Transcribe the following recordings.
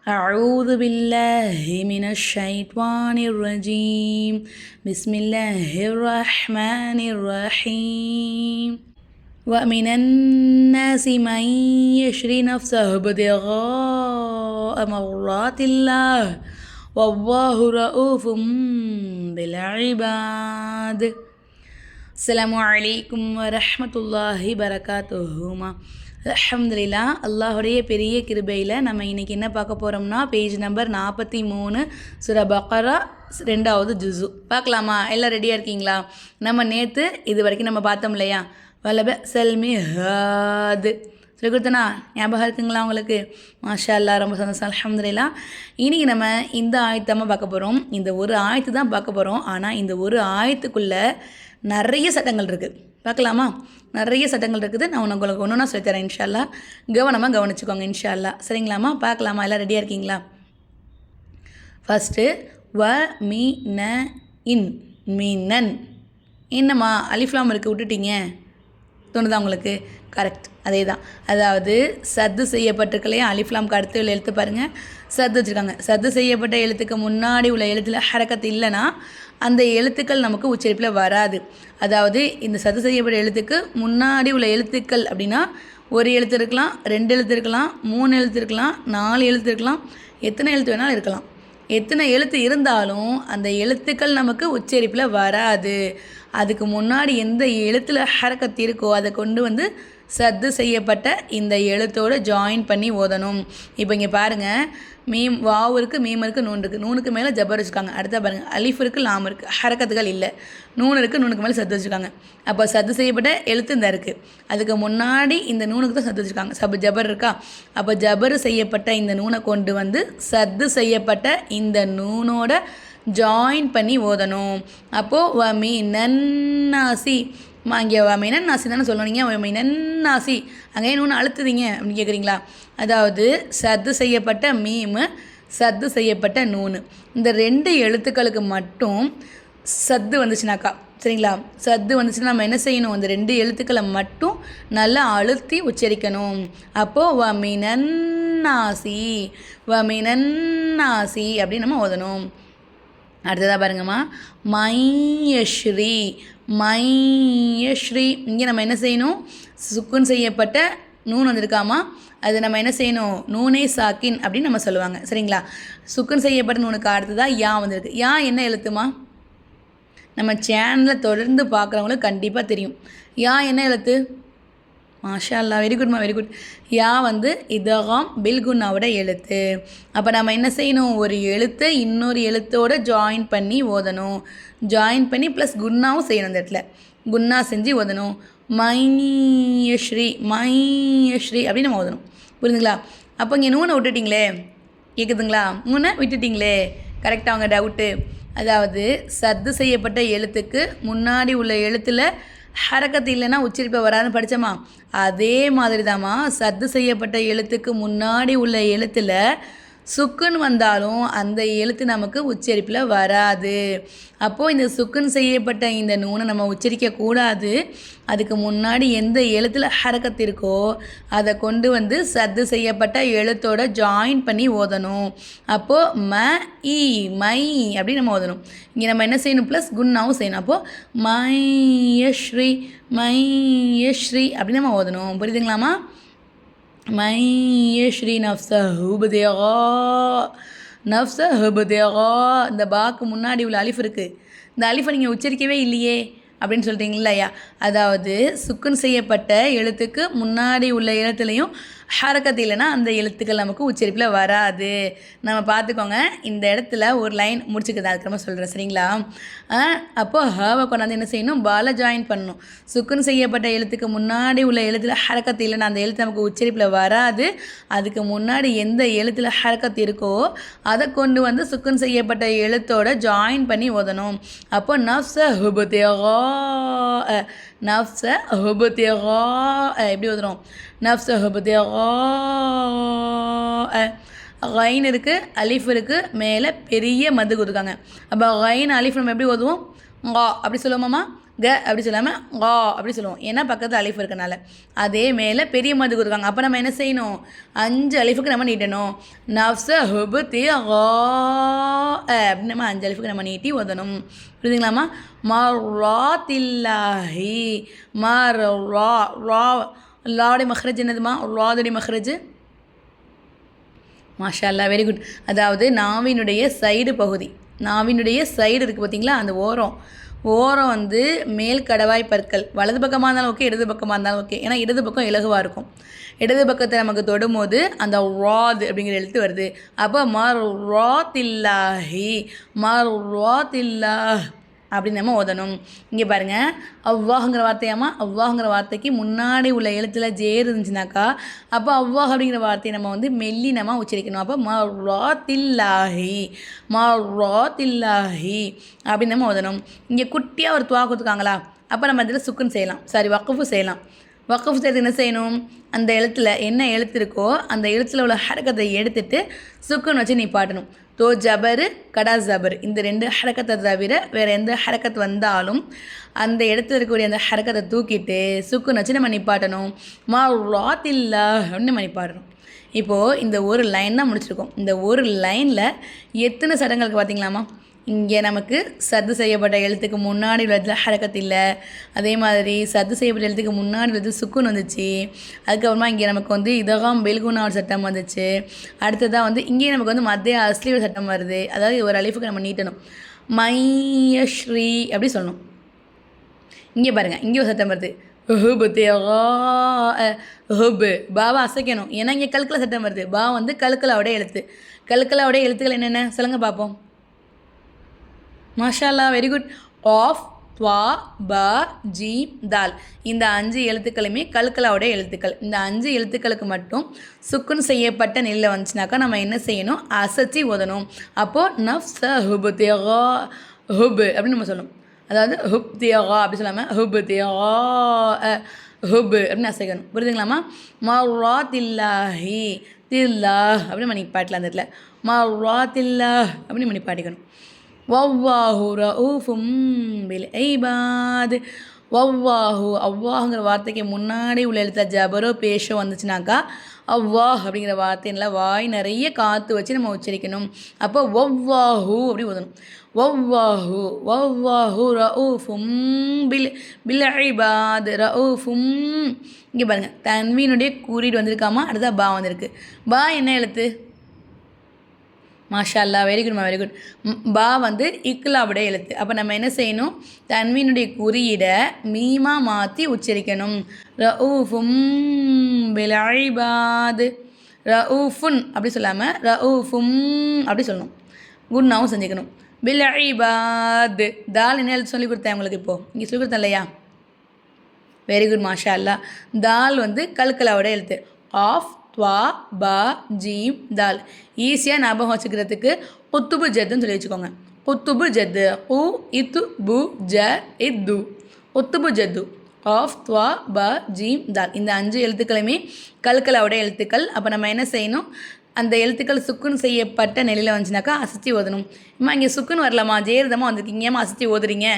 أعوذ بالله من الشيطان الرجيم بسم الله الرحمن الرحيم ومن الناس من يشري نفسه ابتغاء مرات الله والله رؤوف بالعباد. அஸ்ஸலாமு அலைக்கும் வரஹ்மத்துல்லாஹி பரகாத்துஹுமா. அல்ஹம்துலில்லாஹ், அல்லாஹுடைய பெரிய கிருபையில் நம்ம இன்றைக்கி என்ன பார்க்க போகிறோம்னா பேஜ் நம்பர் 43 சூரா பக்ரா 2வது ஜுஸு பார்க்கலாமா? எல்லாம் ரெடியாக இருக்கீங்களா? நம்ம நேற்று இது வரைக்கும் நம்ம பார்த்தோம் இல்லையா, வலப செல்மி ஹாது சொல்லி கொடுத்தனா ஞாபகம் இருக்குங்களா உங்களுக்கு? மாஷா அல்லா, ரொம்ப சந்தோஷம், அல்ஹம்துலில்லாஹ். இன்றைக்கி நம்ம இந்த ஆயத்தமாக பார்க்க போகிறோம். இந்த ஒரு ஆயத்து தான் பார்க்க போகிறோம். ஆனால் இந்த ஒரு ஆயத்துக்குள்ளே நிறைய சட்டங்கள் இருக்குது. பார்க்கலாமா? நிறைய சட்டங்கள் இருக்குது. நான் உங்களுக்கு ஒன்று சொல்லித்தரேன் இன்ஷா அல்லா. கவனமாக கவனிச்சுக்கோங்க இன்ஷா அல்லா. சரிங்களாம்மா? பார்க்கலாமா? எல்லாம் ரெடியாக இருக்கீங்களா? ஃபஸ்ட்டு வ மீ ந இன் மீனன். என்னம்மா அலிஃப்லாம் இருக்குது, விட்டுட்டீங்க தோணுதா உங்களுக்கு? கரெக்ட், அதே தான். அதாவது சத்து செய்யப்பட்டிருக்கலையா, அலிஃப்லாம்க்கு அடுத்து உள்ள எழுத்து பாருங்கள், சத்து வச்சுருக்காங்க. சத்து செய்யப்பட்ட எழுத்துக்கு முன்னாடி உள்ள எழுத்தில் ஹரக்கத்து இல்லைன்னா அந்த எழுத்துக்கள் நமக்கு உச்சரிப்பில் வராது. அதாவது இந்த சத்து செய்யப்பட்ட எழுத்துக்கு முன்னாடி உள்ள எழுத்துக்கள் அப்படின்னா ஒரு எழுத்து இருக்கலாம், 2 எழுத்து இருக்கலாம், 3 எழுத்து இருக்கலாம், 4 எழுத்து இருக்கலாம், எத்தனை எழுத்து வேணாலும் இருக்கலாம். எத்தனை எழுத்து இருந்தாலும் அந்த எழுத்துக்கள் நமக்கு உச்சரிப்பில் வராது. அதுக்கு முன்னாடி எந்த எழுத்தில் ஹரக்கத்து இருக்கோ அதை கொண்டு வந்து சத்து செய்யப்பட்ட இந்த எழுத்தோடு ஜாயின் பண்ணி ஓதணும். இப்போ இங்கே பாருங்கள், மீம் வாவு இருக்குது, மீம் இருக்குது, நூன் இருக்குது. நூனுக்கு மேலே ஜபர் வச்சுருக்காங்க. அடுத்த பாருங்கள், அலிஃப் இருக்குது, லாம் இருக்குது, ஹரக்கத்துகள் இல்லை. நூன் இருக்குது, நூனுக்கு மேலே சத்து வச்சுருக்காங்க. அப்போ சத்து செய்யப்பட்ட எழுத்து இந்த இருக்குது. அதுக்கு முன்னாடி இந்த நூனுக்கு தான் சத்து வச்சுருக்காங்க. ஜபர் இருக்கா? அப்போ ஜபர் செய்யப்பட்ட இந்த நூனை கொண்டு வந்து சத்து செய்யப்பட்ட இந்த நூனோட ஜாயின் பண்ணி ஓதணும். அப்போது வ மீ நன்னாசி, இங்கே வமினன் நாசி தானே சொல்லணுங்க. வமினன் நாசி அங்கே இன்னொன்று அழுத்துதீங்க அப்படின்னு கேட்குறீங்களா? அதாவது சத்து செய்யப்பட்ட மீமு, சத்து செய்யப்பட்ட நூனு, இந்த 2 எழுத்துக்களுக்கு மட்டும் சத்து வந்துச்சுனாக்கா, சரிங்களா? சத்து வந்துச்சுன்னா நம்ம என்ன செய்யணும்? அந்த 2 எழுத்துக்களை மட்டும் நல்லா அழுத்தி உச்சரிக்கணும். அப்போது வமினன் நாசி, வமினன் நாசி அப்படின்னு நம்ம ஓதணும். அடுத்ததாக பாருங்கம்மா, மையஸ்ரீ, மையஸ்ரீ. இங்கே நம்ம என்ன செய்யணும்? சுக்குன் செய்யப்பட்ட நூன் வந்திருக்காமா, அது நம்ம என்ன செய்யணும்? நூனே சாக்கின் அப்படின்னு நம்ம சொல்லுவாங்க. சரிங்களா? சுக்குன் செய்யப்பட்ட நூனுக்கு அடுத்ததாக யா வந்திருக்கு. யா என்ன எழுத்துமா? நம்ம சேனலில் தொடர்ந்து பார்க்குறவங்களுக்கு கண்டிப்பாக தெரியும். யா என்ன எழுத்து? மாஷா அல்லா, வெரி குட்மா, வெரி குட். யா வந்து இதகாம் பில்குன்னாவோட எழுத்து. அப்போ நம்ம என்ன செய்யணும்? ஒரு எழுத்தை இன்னொரு எழுத்தோடு ஜாயின் பண்ணி ஓதணும். ஜாயின் பண்ணி ப்ளஸ் குன்னாவும் செய்யணும். அந்த இடத்துல குன்னா செஞ்சு ஓதணும். மையஸ்ரீ, மையஸ்ரீ அப்படின்னு நம்ம ஓதணும். புரியுதுங்களா? அப்போ இங்கே நூனை விட்டுட்டிங்களே, கேட்குதுங்களா? நூனை விட்டுட்டிங்களே, கரெக்டாக அவங்க டவுட்டு. அதாவது சத்து செய்யப்பட்ட எழுத்துக்கு முன்னாடி உள்ள எழுத்தில் ஹரக்கத்து இல்லைன்னா உச்சரிப்பை வராதுன்னு படித்தோமா? அதே மாதிரி தாம்மா சத்து செய்யப்பட்ட எழுத்துக்கு முன்னாடி உள்ள எழுத்தில் சுக்குன் வந்தாலும் அந்த எழுத்து நமக்கு உச்சரிப்பில் வராது. அப்போது இந்த சுக்குன் செய்யப்பட்ட இந்த நூனை நம்ம உச்சரிக்கக்கூடாது. அதுக்கு முன்னாடி எந்த எழுத்தில் ஹரக்கத்து இருக்கோ அதை கொண்டு வந்து சத்து செய்யப்பட்ட எழுத்தோட ஜாயின் பண்ணி ஓதணும். அப்போது ம இ மை அப்படின்னு நம்ம ஓதணும். இங்கே நம்ம என்ன செய்யணும்? ப்ளஸ் குன்னாவும் செய்யணும். அப்போது மையஸ்ரீ, மையஸ்ரீ அப்படின்னு நம்ம ஓதணும். புரியுதுங்களாம்மா? மையஸ்ரீ நஃப்ஸஹு பிதிகா, நஃப்ஸஹு பிதிகா. இந்த பாக்கு முன்னாடி உள்ள அலிஃப் இருக்குது. இந்த அலிஃபை நீங்கள் உச்சரிக்கவே இல்லையே அப்படின்னு சொல்கிறீங்களா? ஐயா, அதாவது சுக்குன் செய்யப்பட்ட எழுத்துக்கு முன்னாடி உள்ள எழுத்துலையும் ஹரக்கத்து இல்லைன்னா அந்த எழுத்துக்கள் நமக்கு உச்சரிப்பில் வராது. நம்ம பார்த்துக்கோங்க. இந்த இடத்துல ஒரு லைன் முடிச்சுக்குது, அதுக்கப்புறமா சொல்கிறேன், சரிங்களா? அப்போது ஹவை கொண்டாந்து என்ன செய்யணும்? பால ஜாயின் பண்ணணும். சுக்குன் செய்யப்பட்ட எழுத்துக்கு முன்னாடி உள்ள எழுத்தில் ஹரக்கத்து இல்லைன்னா அந்த எழுத்து நமக்கு உச்சரிப்பில் வராது. அதுக்கு முன்னாடி எந்த எழுத்தில் ஹரக்கத்து இருக்கோ அதை கொண்டு வந்து சுக்குன் செய்யப்பட்ட எழுத்தோட ஜாயின் பண்ணி ஓதணும். அப்போ நஃப்ஸஹு பிதிகா, நஃப்ஸஹு பிதிகா எப்படி ஓதுறோம்? நஃப்ஸஹு பிதிகா. கைன் இருக்குது, அலிஃப் இருக்குது, மேலே பெரிய மது கொடுக்காங்க. அப்போ கைன் அலிஃப் நம்ம எப்படி ஓதுவோம்? அப்படி சொல்லுவோமாம்மா? க அப்படி சொல்லாமல் கா அப்படி சொல்லுவோம். ஏன்னா பக்கத்தில் அலிஃப் இருக்கனால. அதே மேலே பெரிய மது கொடுக்காங்க. அப்போ நம்ம என்ன செய்யணும்? 5 அலிஃபுக்கு நம்ம நீட்டணும். நஃப்ஸ ஹுபுத்தி கா அப்படின்னு நம்ம 5 அலிஃபுக்கு நம்ம நீட்டி ஓதணும். புரியுதுங்களாம்மா? மர்ராத்தில்லாஹி ரா லாவுடைய மஹ்ரஜ் என்னதுமா? ராதுடைய மஹ்ரஜ் மாஷா அல்லா, வெரி குட். அதாவது நாவினுடைய சைடு பகுதி, நாவினுடைய சைடு இருக்குது பார்த்தீங்களா, அந்த ஓரம் வந்து மேல் கடவாய் பற்கள் வலது பக்கமாக இருந்தாலும் ஓகே, இடது பக்கமாக இருந்தாலும் ஓகே. ஏன்னா இடது பக்கம் இலகுவாக இருக்கும். இடது பக்கத்தை நமக்கு தொடும்போது அந்த ராத் அப்படிங்கிற எழுத்து வருது. அப்போ மர்ராத்தில்லாஹி அப்படின்னு நம்ம ஓதணும். இங்கே பாருங்கள், அவ்வாஹுங்கிற வார்த்தையாமா, அவ்வாஹுங்கிற வார்த்தைக்கு முன்னாடி உள்ள எழுத்துல ஜேர் இருந்துச்சுனாக்கா அப்போ அவ்வாஹ் அப்படிங்கிற வார்த்தையை நம்ம வந்து மெல்லினமாக உச்சரிக்கணும். அப்போ மர்ராத்தில்லாஹி அப்படின்னு நம்ம ஓதணும். இங்கே குட்டியாக ஒரு துவா கொடுத்துருக்காங்களா, அப்போ நம்ம அதில் சுக்குன்னு செய்யலாம், வக்குஃபு செய்யலாம். வக்குஃபு செய்து என்ன செய்யணும்? அந்த எழுத்தில் என்ன எழுத்து இருக்கோ அந்த எழுத்தில் உள்ள ஹரக்கத்தை எடுத்துட்டு சுக்குன்னு வச்சு நிப்பாட்டணும். தோ ஜபரு கடா ஜபர், இந்த 2 ஹரக்கத்தை தவிர வேறு எந்த ஹரக்கத்து வந்தாலும் அந்த இடத்துல இருக்கக்கூடிய அந்த ஹரக்கத்தை தூக்கிட்டு சுக்குன்னு வச்சு நம்ம நிப்பாட்டணும். மர்ராத்தில்லா அப்படின்னு நம்ம நிப்பாட்டணும். இப்போது இந்த ஒரு லைன் தான் முடிச்சிருக்கோம். இந்த ஒரு லைனில் எத்தனை சடங்களுக்கு பார்த்தீங்களாமா? இங்கே நமக்கு சத்து செய்யப்பட்ட எழுத்துக்கு முன்னாடி உள்ளதில் ஹரக்கத்து இல்லை. அதே மாதிரி சத்து செய்யப்பட்ட எழுத்துக்கு முன்னாடி உள்ளது சுக்குன்னு வந்துச்சு. அதுக்கப்புறமா இங்கே நமக்கு வந்து இதகாம் பெல்குனா ஒரு சட்டம் வந்துச்சு. அடுத்ததாக வந்து இங்கேயே நமக்கு வந்து மத்திய அஸ்லி ஒரு சட்டம் வருது. அதாவது ஒரு அலிஃபுக்கு நம்ம நீட்டணும். மையஸ்ரீ அப்படி சொல்லணும். இங்கே பாருங்கள், இங்கே ஒரு சட்டம் வருது. பாவை அசைக்கணும். ஏன்னா இங்கே கல்கல சட்டம் வருது. பா வந்து கல்கலாவுடைய எழுத்து. கல்கலாவுடைய எழுத்துக்கள் என்னென்ன சொல்லுங்க பார்ப்போம். மாஷா அல்லா, வெரி குட். ஆஃப், துவா, ப, ஜீம், தால், இந்த 5 எழுத்துக்களுமே கல்கலாவுடைய எழுத்துக்கள். இந்த 5 எழுத்துக்களுக்கு மட்டும் சுக்குன் செய்யப்பட்ட நெல்லை வந்துச்சுனாக்கா நம்ம என்ன செய்யணும்? அசைச்சி ஓதணும். அப்போது நஃப்ஸ ஹுபுத்தியகா அப்படின்னு நம்ம சொல்லணும். அதாவது ஹுப்தியகா அப்படி சொல்லாமல் ஹுபுத்தியகா அப்படின்னு அசைக்கணும். புரியுதுங்களாம்மா? மர்ராத்தில்லாஹி அப்படின்னு நம்ம நிப்பாட்டலாம். அந்த இடத்துல மர்ராத்தில்லாஹ் அப்படின்னு நம்ம நிப்பாட்டிக்கணும். வவ்வாஹு ரഊஃபும் பில் இபாத். வவ்வாஹு, அவ்வாஹுங்கிற வார்த்தைக்கு முன்னாடி உள்ள எழுத்த ஜபரோ பேஷோ வந்துச்சுனாக்கா அவ்வாஹ் அப்படிங்கிற வார்த்தையில வாய் நிறைய காற்று வச்சு நம்ம உச்சரிக்கணும். அப்போ வவ்வாஹு அப்படி ஓதணும். வவ்வாஹு ரഊஃபும் பில் இபாத். ரഊஃபும் இங்கே பாருங்கள், தன்வீனுடைய கூறிட்டு வந்திருக்காமா, அடுத்தா பா வந்திருக்கு. பா என்ன எழுத்து? மாஷா அல்லா, வெரி குட்மா, வெரி குட். பா வந்து இக்லாவுடைய எழுத்து. அப்போ நம்ம என்ன செய்யணும்? தன்வீனுடைய குறியீடை மீமா மாற்றி உச்சரிக்கணும். ரഊஃபும் பில் இபாத். ரഊஃபுன் அப்படி சொல்லாமல் ரഊஃபும் அப்படி சொல்லணும். குன்னாவும் செஞ்சுக்கணும். பில் இபாத். தால் என்ன எழுத்து சொல்லி கொடுத்தேன் உங்களுக்கு? இப்போது இங்கே சொல்லி கொடுத்தேன் இல்லையா? வெரி குட், மாஷா அல்லா. தால் வந்து கல்கலாவோட எழுத்து. ஆஃப், துவா, பா, ஜீம், தால். ஈஸியாக ஞாபகம் வச்சுக்கிறதுக்கு குத்துபு ஜத்துன்னு சொல்லி வச்சுக்கோங்க. குத்துபு ஜத்து, உ இத்து பு ஜ இத்து, குத்துபு ஜத்து. ஆஃப், துவா, பா, ஜீம், தால், இந்த 5 எழுத்துக்களுமே கல்கலாவோட எழுத்துக்கள். அப்போ நம்ம என்ன செய்யணும்? அந்த எழுத்துக்கள் சுக்குன்னு செய்யப்பட்ட நிலையில் வந்துச்சுனாக்கா அசைச்சி ஓதணும். இம்மா இங்கே சுக்குன்னு வரலாமா, ஜெயரதமாக வந்துருக்கீங்க, ஏமா அசைச்சி ஓதுறீங்க?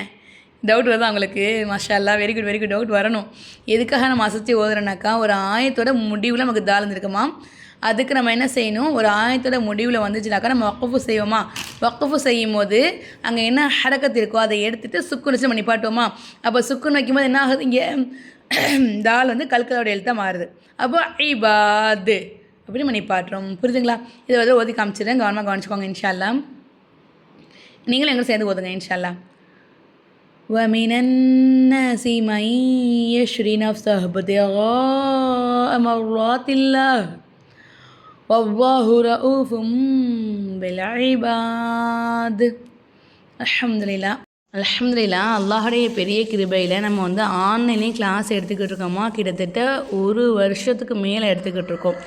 டவுட் வருதா உங்களுக்கு? மாஷா அல்லா, very good, very good. Doubt வரணும். எதுக்காக நம்ம அசைச்சி ஓதுறோன்னாக்கா ஒரு ஆயத்தோட முடிவில் நமக்கு தால் இருந்திருக்குமா, அதுக்கு நம்ம என்ன செய்யணும்? ஒரு ஆயத்தோட முடிவில் வந்துச்சுனாக்கா நம்ம வக்குஃபு செய்வோமா, வக்குஃபு செய்யும் போது அங்கே என்ன ஹரக்கத்து இருக்கோ அதை எடுத்துகிட்டு சுக்குன்னு வச்சு நம்ம நிப்பாட்டுவோமா. அப்போ சுக்குன்னு வைக்கும்போது என்ன ஆகுது? இங்கே தால் வந்து கல்கலோட எழுத்தாக மாறுது. அப்போ இபாது அப்படி நம்ம நிப்பாட்டுறோம். புரியுதுங்களா? இதை வந்து ஓதி காமிச்சிடுறேன், கவனமாக கவனிச்சுக்கோங்க இன்ஷா அல்லா. நீங்களும் எங்களை சேர்ந்து ஓதுங்க இன்ஷா அல்லா. ومن الناس من يشري نفسه ابتغاء مرات الله والله رؤوف بالعباد. அல்ஹம்துலில்லாஹ், அல்ஹம்துலில்லாஹ். அல்லாஹுடைய பெரிய கிருபையில் நம்ம வந்து ஆன்லைன்லேயும் கிளாஸ் எடுத்துக்கிட்டு இருக்கோமா, கிட்டத்தட்ட 1 வருஷத்துக்கு மேலே எடுத்துக்கிட்டு இருக்கோம்.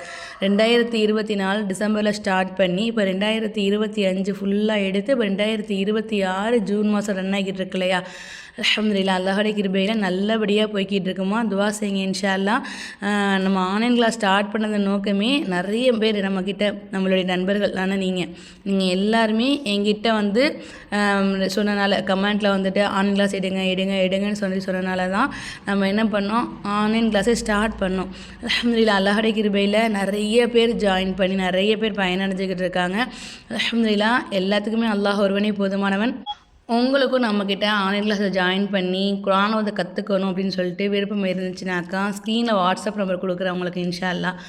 2024 டிசம்பரில் ஸ்டார்ட் பண்ணி இப்போ 2025 ஃபுல்லாக எடுத்து இப்போ 2026 ஜூன் மாதம் ரன் ஆகிட்டு இருக்கு இல்லையா. அல்ஹம்துலில்லாஹ் அல்லாஹ்வுடைய கிருபையில் நல்லபடியாக போய்கிட்டு இருக்குமா. துவா செய்யுங்க இன்ஷா அல்லாஹ். நம்ம ஆன்லைன் கிளாஸ் ஸ்டார்ட் பண்ணது நோக்கமே நிறைய பேர் நம்மக்கிட்ட நம்மளுடைய நண்பர்கள் ஆனால் நீங்கள் எல்லாருமே என்கிட்ட வந்து சொன்னனால கமெண்ட்டில் வந்துட்டு ஆன்லைன் கிளாஸ் எடுங்கன்னு சொன்னனால தான் நம்ம என்ன பண்ணோம், ஆன்லைன் கிளாஸை ஸ்டார்ட் பண்ணோம். அல்ஹம்துலில்லாஹ் அல்லாஹ்வுடைய கிருபையில் நிறைய பேர் ஜாயின் பண்ணி நிறைய பேர் பயனடைஞ்சிக்கிட்டு இருக்காங்க. அல்ஹம்துலில்லாஹ் எல்லாத்துக்குமே அல்லாஹ் ஒருவனே போதுமானவன். உங்களுக்கும் நம்மக்கிட்ட ஆன்லைன் கிளாஸில் ஜாயின் பண்ணி குர்ஆன் ஓத கற்றுக்கணும் அப்படின்னு சொல்லிட்டு விருப்பம் இருந்துச்சுனாக்கா ஸ்க்ரீனில் வாட்ஸ்அப் நம்பர் கொடுக்குறேன் உங்களுக்கு இன்ஷா அல்லாஹ்.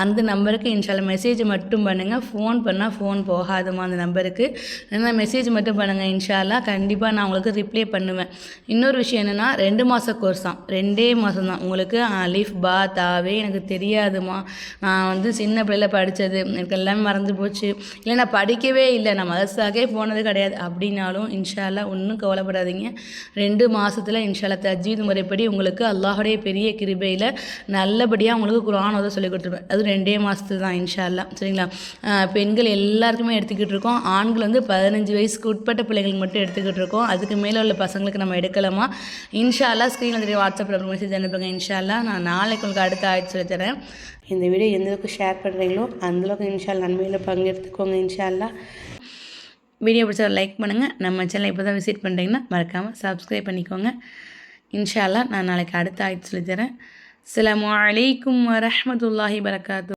அந்த நம்பருக்கு இன்ஷா அல்லாஹ் மெசேஜ் மட்டும் பண்ணுங்கள். ஃபோன் பண்ணால் ஃபோன் போகாதுமா அந்த நம்பருக்கு. ஆனால் மெசேஜ் மட்டும் பண்ணுங்கள் இன்ஷா அல்லாஹ். கண்டிப்பாக நான் உங்களுக்கு ரிப்ளை பண்ணுவேன். இன்னொரு விஷயம் என்னென்னா 2 மாத கோர்ஸ் தான், 2 மாதம் தான். உங்களுக்கு அலிஃப் பா தாவே எனக்கு தெரியாதுமா, நான் வந்து சின்ன பிள்ளையில் படித்தது எனக்கு எல்லாமே மறந்து போச்சு, இல்லை நான் படிக்கவே இல்லை, நான் மதரசாக்கே போனது கிடையாது அப்படின்னாலும் இன்ஷா அல்லாஹ் ஒன்றும் கவலைப்படாதீங்க. 2 மாதத்தில் இன்ஷா அல்லாஹ் தஜ்வீத் முறைப்படி உங்களுக்கு அல்லாஹ்வுடைய பெரிய கிருபையில் நல்லபடியாக உங்களுக்கு குர்ஆன் ஓத சொல்லி கொடுத்துருவேன். அது 2 மாதத்து தான் இன்ஷா அல்லாஹ். சரிங்களா. பெண்கள் எல்லாருக்குமே எடுத்துக்கிட்டு இருக்கோம். ஆண்கள் வந்து 15 வயசுக்கு உட்பட்ட பிள்ளைங்களுக்கு மட்டும் எடுத்துக்கிட்டு இருக்கோம். அதுக்கு மேலே உள்ள பசங்களுக்கு நம்ம எடுக்கலாமா. இன்ஷா அல்லாஹ் ஸ்க்ரீனில் தெரிய வாட்ஸ்அப்பில் மெசேஜ் அனுப்புங்க இன்ஷா அல்லாஹ். நான் நாளைக்கு உங்களுக்கு அடுத்த ஆய்ச்சி சொல்லி தரேன். இந்த வீடியோ எந்தளவுக்கு ஷேர் பண்ணுறீங்களோ அந்தளவுக்கு இன்ஷா அல்லாஹ் நன்மையில் பங்கெடுத்துக்கோங்க இன்ஷா அல்லாஹ். வீடியோ பிடிச்சா லைக் பண்ணுங்கள். நம்ம சேனலை இப்போ தான் விசிட் பண்ணுறீங்கன்னா மறக்காமல் சப்ஸ்கிரைப் பண்ணிக்கோங்க இன்ஷா அல்லாஹ். நான் நாளைக்கு அடுத்த ஆய்ச்சி சொல்லி தரேன். அஸ்ஸலாமு அலைக்கும் வரஹ்மத்துல்லாஹி வரகாத்துஹு.